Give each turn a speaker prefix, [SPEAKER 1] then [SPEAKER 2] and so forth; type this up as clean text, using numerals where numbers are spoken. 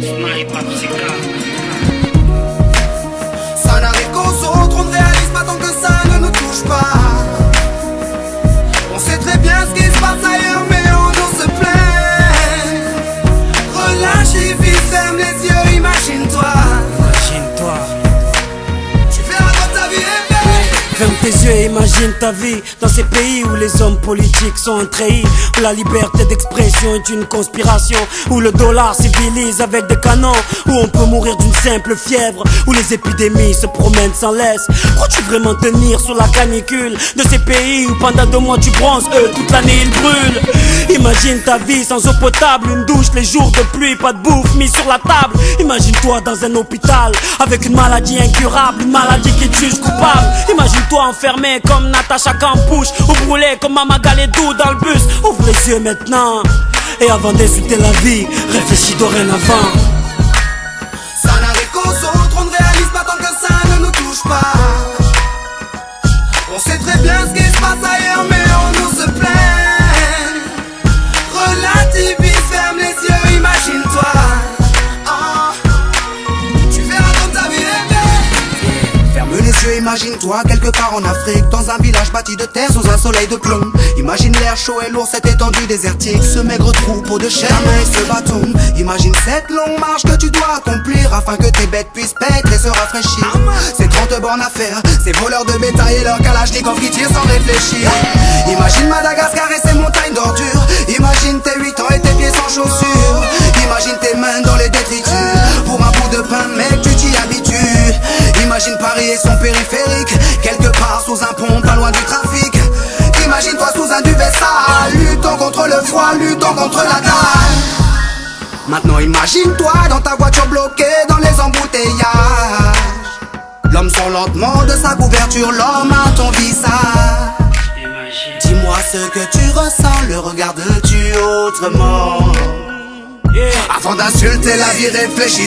[SPEAKER 1] Ça n'arrive qu'aux autres, on ne réalise pas tant que ça ne nous touche pas. On sait très bien ce qui se passe ailleurs, mais on se plaint. Relâche et vis, ferme les yeux, imagine-toi. Tu verras quand ta vie est belle.
[SPEAKER 2] Ferme tes yeux et imagine ta vie dans ces pays où les hommes politiques sont trahis, où la liberté d'expression est une conspiration, où le dollar civilise avec des canons, où on peut mourir d'une simple fièvre, où les épidémies se promènent sans laisse. Crois-tu vraiment tenir sur la canicule de ces pays où pendant 2 mois tu bronzes, eux toute l'année ils brûlent? Imagine ta vie sans eau potable, une douche les jours de pluie, pas de bouffe mise sur la table. Imagine-toi dans un hôpital avec une maladie incurable, une maladie qui te juge coupable. Imagine-toi enfermé comme Natacha Campouche, ou brûlé comme Mama Galedou dans le bus. Ouvre les yeux maintenant, et avant d'insulter la vie, réfléchis dorénavant.
[SPEAKER 1] Ça n'arrive qu'aux autres, on ne réalise pas tant que ça ne nous touche pas. On sait très bien ce qui se passe ailleurs, mais on se plaint. Relativise, ferme les yeux, imagine-toi. Tu verras comme ta vie est belle. Ferme les yeux, imagine-toi quelque part en Afrique, dans un village bâti de terre sous un soleil de plomb. Imagine l'air chaud et lourd, cette étendue désertique, ce maigre troupeau de chair et ce bâton. Imagine cette longue marche que tu dois accomplir afin que tes bêtes puissent paître et se rafraîchir. Ces 30 bornes à faire, ces voleurs de bétail et leurs kalachnikovs qui tirent sans réfléchir. Imagine Madagascar et ses montagnes d'ordures. Imagine tes 8 ans et tes pieds sans chaussures. Imagine tes mains dans les détritus. Pour un bout de pain, mec, tu t'y habitues. Imagine Paris et son périphérique, quelque part sous un pont, pas loin du trafic. Imagine-toi sous un duvet sale, luttant contre le froid, luttant contre la dalle. Maintenant imagine-toi dans ta voiture bloquée dans les embouteillages. L'homme sort lentement de sa couverture, l'homme à ton visage. Dis-moi ce que tu ressens, le regardes-tu autrement? Avant d'insulter la vie, réfléchis.